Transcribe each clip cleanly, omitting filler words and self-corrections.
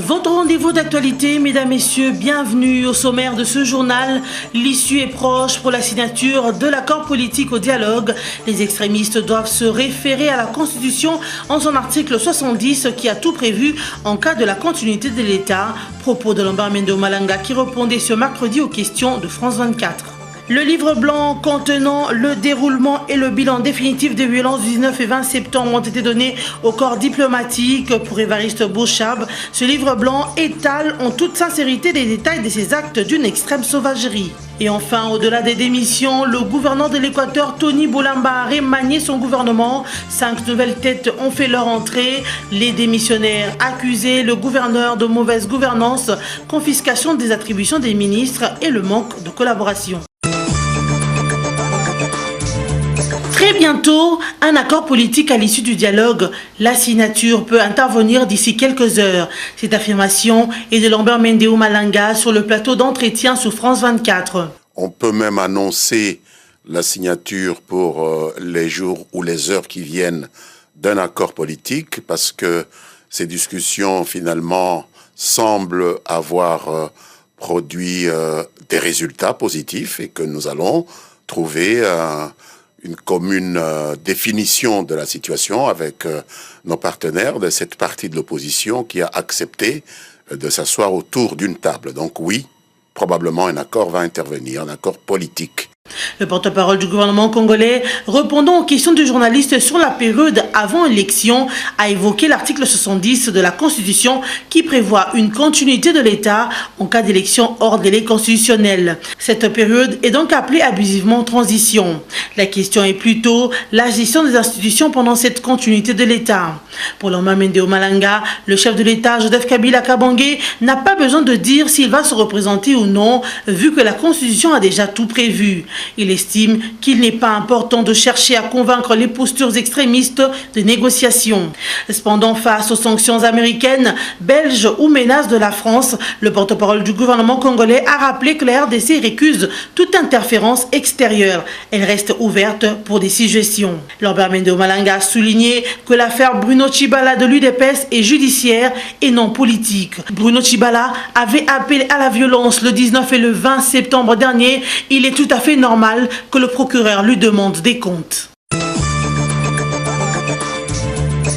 Votre rendez-vous d'actualité, mesdames, messieurs, bienvenue au sommaire de ce journal. L'issue est proche pour la signature de l'accord politique au dialogue. Les extrémistes doivent se référer à la Constitution en son article 70 qui a tout prévu en cas de la continuité de l'État. Propos de Lambert Mende Omalanga qui répondait ce mercredi aux questions de France 24. Le livre blanc contenant le déroulement et le bilan définitif des violences du 19 et 20 septembre ont été donnés au corps diplomatique. Pour Évariste Bochab, ce livre blanc étale en toute sincérité les détails de ces actes d'une extrême sauvagerie. Et enfin, au-delà des démissions, le gouverneur de l'Équateur, Tony Boulamba, a remanié son gouvernement. 5 nouvelles têtes ont fait leur entrée. Les démissionnaires accusés, le gouverneur de mauvaise gouvernance, confiscation des attributions des ministres et le manque de collaboration. Très bientôt, un accord politique à l'issue du dialogue. La signature peut intervenir d'ici quelques heures. Cette affirmation est de Lambert Mende Omalanga sur le plateau d'entretien sur France 24. On peut même annoncer la signature pour les jours ou les heures qui viennent d'un accord politique parce que ces discussions finalement semblent avoir produit des résultats positifs et que nous allons trouver une commune définition de la situation avec nos partenaires de cette partie de l'opposition qui a accepté de s'asseoir autour d'une table. Donc oui, probablement un accord va intervenir, un accord politique. Le porte-parole du gouvernement congolais, répondant aux questions du journaliste sur la période avant élection, a évoqué l'article 70 de la Constitution qui prévoit une continuité de l'État en cas d'élection hors délai constitutionnel. Cette période est donc appelée abusivement transition. La question est plutôt la gestion des institutions pendant cette continuité de l'État. Pour Lambert Mende Omalanga, le chef de l'État, Joseph Kabila Kabange, n'a pas besoin de dire s'il va se représenter ou non, vu que la Constitution a déjà tout prévu. Il estime qu'il n'est pas important de chercher à convaincre les postures extrémistes de négociation. Cependant, face aux sanctions américaines, belges ou menaces de la France, le porte-parole du gouvernement congolais a rappelé que la RDC récuse toute interférence extérieure. Elle reste ouverte pour des suggestions. Lambert Mende Omalanga a souligné que l'affaire Bruno Tshibala de l'UDPS est judiciaire et non politique. Bruno Tshibala avait appelé à la violence le 19 et le 20 septembre dernier. Il est tout à fait normal que le procureur lui demande des comptes.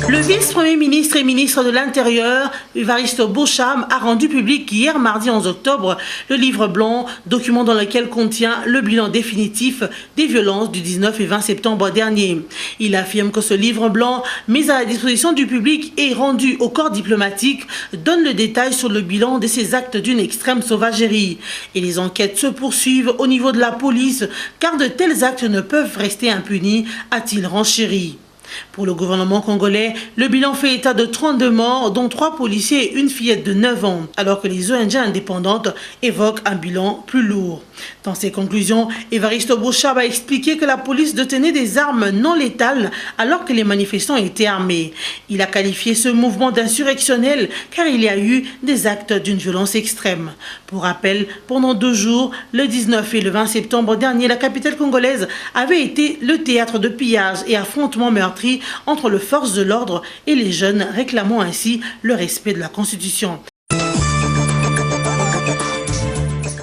Le vice-premier ministre et ministre de l'Intérieur, Évariste Bochab, a rendu public hier, mardi 11 octobre, le livre blanc, document dans lequel contient le bilan définitif des violences du 19 et 20 septembre dernier. Il affirme que ce livre blanc, mis à la disposition du public et rendu au corps diplomatique, donne le détail sur le bilan de ces actes d'une extrême sauvagerie. Et les enquêtes se poursuivent au niveau de la police, car de tels actes ne peuvent rester impunis, a-t-il renchéri. Pour le gouvernement congolais, le bilan fait état de 32 morts, dont 3 policiers et une fillette de 9 ans, alors que les ONG indépendantes évoquent un bilan plus lourd. Dans ses conclusions, Évariste Bochab a expliqué que la police détenait des armes non létales alors que les manifestants étaient armés. Il a qualifié ce mouvement d'insurrectionnel car il y a eu des actes d'une violence extrême. Pour rappel, pendant 2 jours, le 19 et le 20 septembre dernier, la capitale congolaise avait été le théâtre de pillages et affrontements meurtriers entre les forces de l'ordre et les jeunes, réclamant ainsi le respect de la Constitution.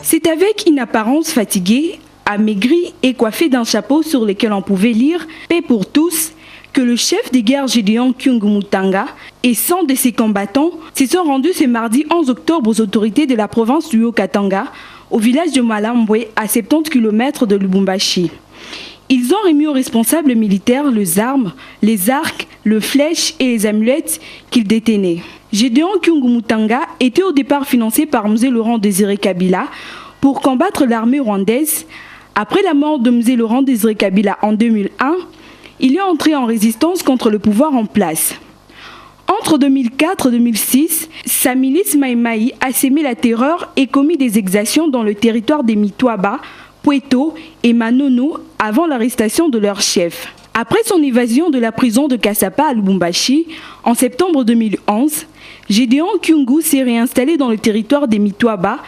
C'est avec une apparence fatiguée, amaigrie et coiffée d'un chapeau sur lequel on pouvait lire « Paix pour tous » que le chef des guerres Gédéon Kyungu Mutanga et 100 de ses combattants se sont rendus ce mardi 11 octobre aux autorités de la province du Haut-Katanga, au village de Malambwe, à 70 km de Lubumbashi. Ils ont remis aux responsables militaires les armes, les arcs, les flèches et les amulettes qu'ils détenaient. Gédéon Kyungu Mutanga était au départ financé par M. Laurent Désiré Kabila pour combattre l'armée rwandaise. Après la mort de M. Laurent Désiré Kabila en 2001, il est entré en résistance contre le pouvoir en place. Entre 2004 et 2006, sa milice Maïmaï a sémé la terreur et commis des exactions dans le territoire des Mitwaba, Pweto et Manono avant l'arrestation de leur chef. Après son évasion de la prison de Kassapa à Lubumbashi en septembre 2011, Gédéon Kyungu s'est réinstallé dans le territoire des Mitwaba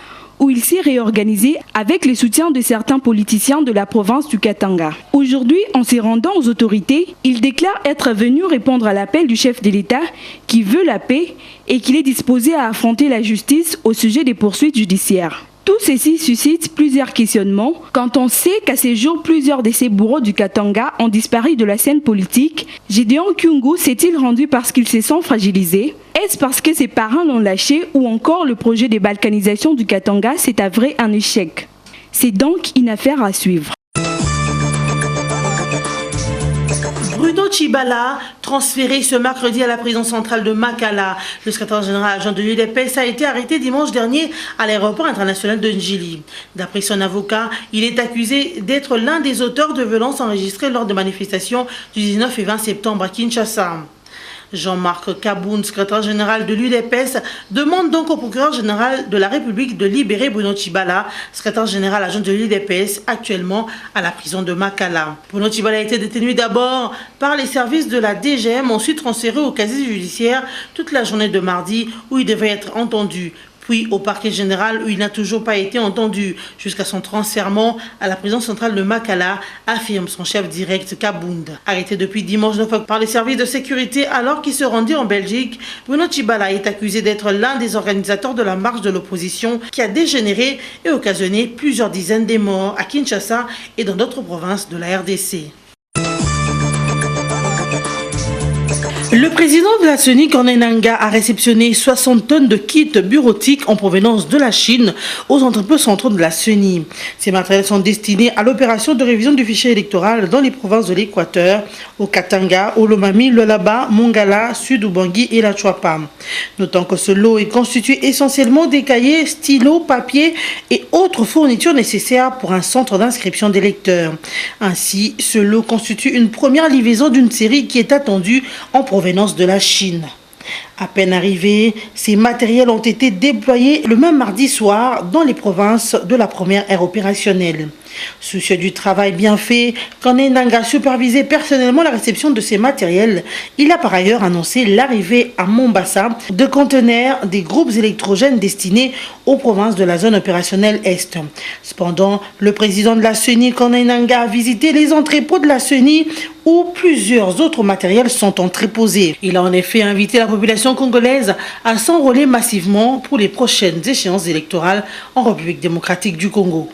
où il s'est réorganisé avec le soutien de certains politiciens de la province du Katanga. Aujourd'hui, en se rendant aux autorités, il déclare être venu répondre à l'appel du chef de l'État qui veut la paix et qu'il est disposé à affronter la justice au sujet des poursuites judiciaires. Tout ceci suscite plusieurs questionnements quand on sait qu'à ces jours, plusieurs de ces bourreaux du Katanga ont disparu de la scène politique. Gédéon Kyungu s'est-il rendu parce qu'il se sent fragilisé? Est-ce parce que ses parents l'ont lâché ou encore le projet de balkanisation du Katanga s'est avéré un échec? C'est donc une affaire à suivre. Bruno Tshibala, transféré ce mercredi à la prison centrale de Makala. Le secrétaire général adjoint de l'UDPS a été arrêté dimanche dernier à l'aéroport international de Njili. D'après son avocat, il est accusé d'être l'un des auteurs de violences enregistrées lors de manifestations du 19 et 20 septembre à Kinshasa. Jean-Marc Kaboun, secrétaire général de l'UDPS, demande donc au procureur général de la République de libérer Bruno Tshibala, secrétaire général adjoint de l'UDPS, actuellement à la prison de Makala. Bruno Tshibala a été détenu d'abord par les services de la DGM, ensuite transféré au casier judiciaire toute la journée de mardi où il devait être entendu, puis au parquet général où il n'a toujours pas été entendu jusqu'à son transfèrement à la prison centrale de Makala, affirme son chef direct Kabound. Arrêté depuis dimanche 9 octobre par les services de sécurité alors qu'il se rendait en Belgique, Bruno Tshibala est accusé d'être l'un des organisateurs de la marche de l'opposition qui a dégénéré et occasionné plusieurs dizaines de morts à Kinshasa et dans d'autres provinces de la RDC. Le président de la CENI, Corneille Nangaa, a réceptionné 60 tonnes de kits bureautiques en provenance de la Chine aux entrepôts centraux de la CENI. Ces matériels sont destinés à l'opération de révision du fichier électoral dans les provinces de l'Équateur, au Katanga, au Lomami, le Laba, Mongala, Sud-Ubangui et la Chouapa. Notant que ce lot est constitué essentiellement des cahiers, stylos, papiers et autres fournitures nécessaires pour un centre d'inscription des lecteurs. Ainsi, ce lot constitue une première livraison d'une série qui est attendue en provenance de la Chine. À peine arrivés, ces matériels ont été déployés le même mardi soir dans les provinces de la première ère opérationnelle. Soucieux du travail bien fait, Corneille Nangaa supervisait personnellement la réception de ces matériels. Il a par ailleurs annoncé l'arrivée à Mombasa de conteneurs des groupes électrogènes destinés aux provinces de la zone opérationnelle Est. Cependant, le président de la CENI, Corneille Nangaa, a visité les entrepôts de la CENI où plusieurs autres matériels sont entreposés. Il a en effet invité la population congolaise à s'enrôler massivement pour les prochaines échéances électorales en République démocratique du Congo.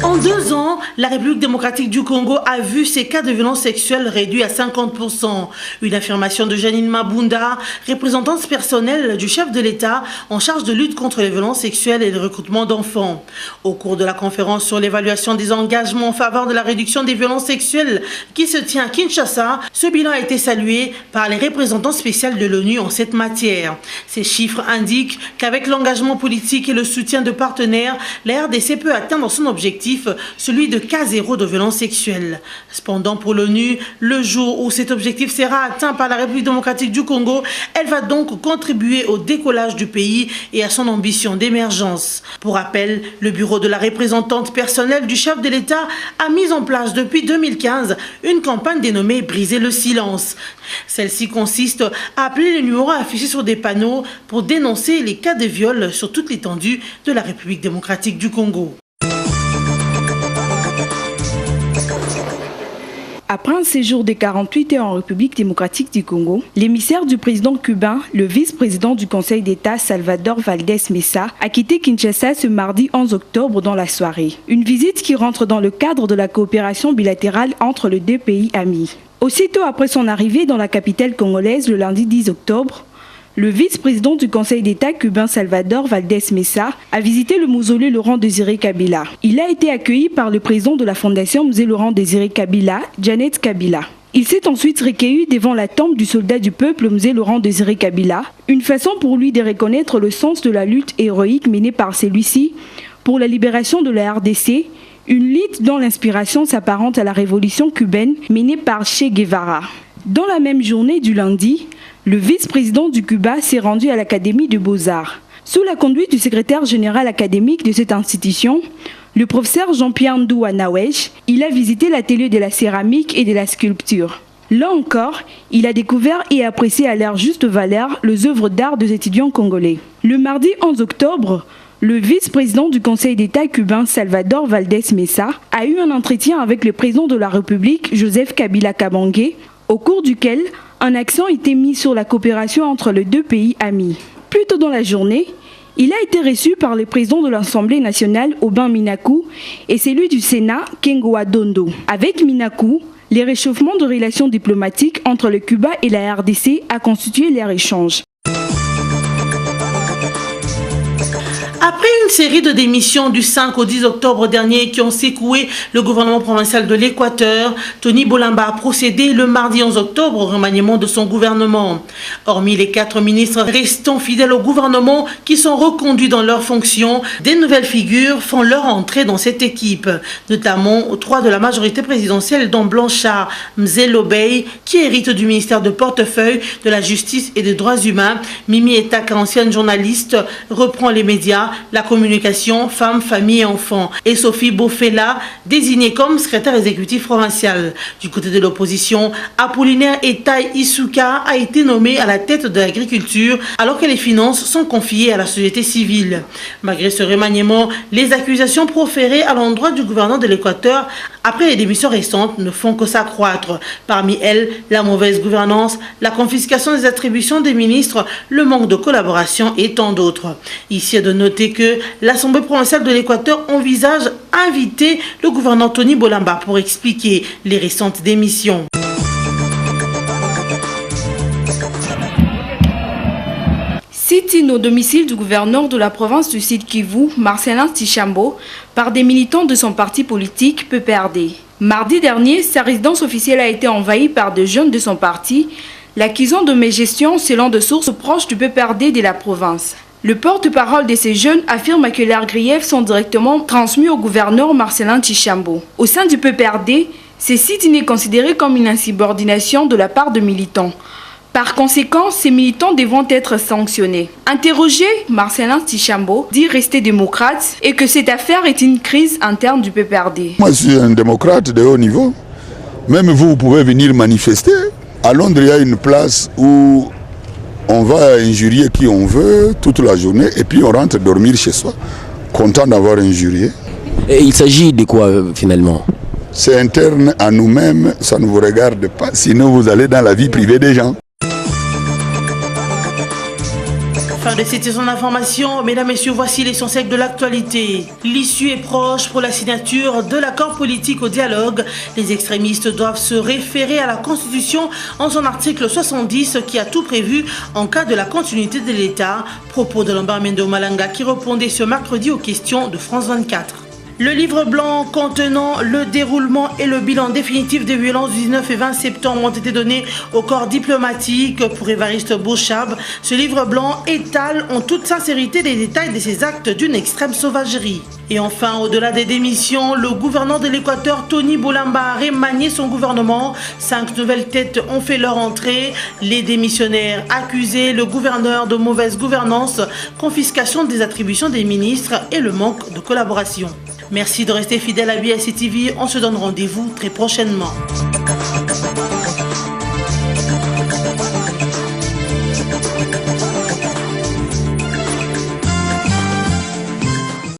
En 2 ans, la République démocratique du Congo a vu ses cas de violence sexuelle réduits à 50%. Une affirmation de Janine Mabunda, représentante personnelle du chef de l'État en charge de lutte contre les violences sexuelles et le recrutement d'enfants. Au cours de la conférence sur l'évaluation des engagements en faveur de la réduction des violences sexuelles qui se tient à Kinshasa, ce bilan a été salué par les représentants spéciaux de l'ONU en cette matière. Ces chiffres indiquent qu'avec l'engagement politique et le soutien de partenaires, la RDC peut atteindre son objectif, celui de cas zéro de violence sexuelle. Cependant, pour l'ONU, le jour où cet objectif sera atteint par la République démocratique du Congo, elle va donc contribuer au décollage du pays et à son ambition d'émergence. Pour rappel, le bureau de la représentante personnelle du chef de l'État a mis en place depuis 2015 une campagne dénommée « Briser le silence ». Celle-ci consiste à appeler les numéros affichés sur des panneaux pour dénoncer les cas de viol sur toute l'étendue de la République démocratique du Congo. Après un séjour de 48 heures en République démocratique du Congo, l'émissaire du président cubain, le vice-président du Conseil d'État Salvador Valdés Mesa, a quitté Kinshasa ce mardi 11 octobre dans la soirée. Une visite qui rentre dans le cadre de la coopération bilatérale entre les deux pays amis. Aussitôt après son arrivée dans la capitale congolaise le lundi 10 octobre, le vice-président du Conseil d'État cubain Salvador Valdés Mesa a visité le mausolée Laurent-Désiré Kabila. Il a été accueilli par le président de la fondation Musée Laurent-Désiré Kabila, Janet Kabila. Il s'est ensuite recueilli devant la tombe du soldat du peuple Musée Laurent-Désiré Kabila, une façon pour lui de reconnaître le sens de la lutte héroïque menée par celui-ci pour la libération de la RDC, une lutte dont l'inspiration s'apparente à la révolution cubaine menée par Che Guevara. Dans la même journée du lundi, le vice-président du Cuba s'est rendu à l'Académie des Beaux-Arts. Sous la conduite du secrétaire général académique de cette institution, le professeur Jean-Pierre Ndouanawesh, il a visité l'atelier de la céramique et de la sculpture. Là encore, il a découvert et apprécié à leur juste valeur les œuvres d'art des étudiants congolais. Le mardi 11 octobre, le vice-président du Conseil d'État cubain Salvador Valdés Mesa a eu un entretien avec le président de la République Joseph Kabila Kabange, au cours duquel un accent était mis sur la coopération entre les deux pays amis. Plus tôt dans la journée, il a été reçu par le président de l'Assemblée nationale Aubin Minakou et celui du Sénat Kengoa Dondo. Avec Minakou, les réchauffements de relations diplomatiques entre le Cuba et la RDC a constitué leur échange. Après une série de démissions du 5 au 10 octobre dernier qui ont secoué le gouvernement provincial de l'Équateur, Tony Bolamba a procédé le mardi 11 octobre au remaniement de son gouvernement. Hormis les 4 ministres restants fidèles au gouvernement qui sont reconduits dans leurs fonctions, des nouvelles figures font leur entrée dans cette équipe, notamment 3 de la majorité présidentielle dont Blanchard Mzelobey qui hérite du ministère de portefeuille de la justice et des droits humains. Mimi Etaka, ancienne journaliste, reprend les médias, la communication, femmes, famille et enfants. Et Sophie Bofela, désignée comme secrétaire exécutif provincial. Du côté de l'opposition, Apollinaire Etai Isuka a été nommé à la tête de l'agriculture alors que les finances sont confiées à la société civile. Malgré ce remaniement, les accusations proférées à l'endroit du gouverneur de l'Équateur après les démissions récentes ne font que s'accroître. Parmi elles, la mauvaise gouvernance, la confiscation des attributions des ministres, le manque de collaboration et tant d'autres. Ici est de noter que l'Assemblée provinciale de l'Équateur envisage inviter le gouverneur Tony Bolamba pour expliquer les récentes démissions. Sit-in au domicile du gouverneur de la province du Sud-Kivu, Marcelin Tichambo, par des militants de son parti politique PPRD. Mardi dernier, sa résidence officielle a été envahie par des jeunes de son parti, l'accusant de mégestion selon des sources proches du PPRD de la province. Le porte-parole de ces jeunes affirme que leurs griefs sont directement transmis au gouverneur Marcelin Tichambo. Au sein du PPRD, ce sit-in est considéré comme une insubordination de la part de militants. Par conséquent, ces militants devront être sanctionnés. Interrogé, Marcelin Tichambo dit rester démocrate et que cette affaire est une crise interne du PPRD. Moi, je suis un démocrate de haut niveau. Même vous pouvez venir manifester. À Londres, il y a une place où on va injurier qui on veut toute la journée et puis on rentre dormir chez soi, content d'avoir injurié. Et il s'agit de quoi finalement? C'est interne à nous-mêmes, ça ne vous regarde pas, sinon vous allez dans la vie privée des gens. Fin de cette saison d'information, mesdames, messieurs, voici l'essentiel de l'actualité. L'issue est proche pour la signature de l'accord politique au dialogue. Les extrémistes doivent se référer à la Constitution en son article 70 qui a tout prévu en cas de la continuité de l'État. Propos de Lambert Mendo Malanga qui répondait ce mercredi aux questions de France 24. Le livre blanc contenant le déroulement et le bilan définitif des violences du 19 et 20 septembre ont été donnés au corps diplomatique pour Évariste Bochab. Ce livre blanc étale en toute sincérité les détails de ces actes d'une extrême sauvagerie. Et enfin, au-delà des démissions, le gouverneur de l'Équateur, Tony Bolamba, a remanié son gouvernement. 5 nouvelles têtes ont fait leur entrée. Les démissionnaires accusés, le gouverneur de mauvaise gouvernance, confiscation des attributions des ministres et le manque de collaboration. Merci de rester fidèle à BSC TV. On se donne rendez-vous très prochainement.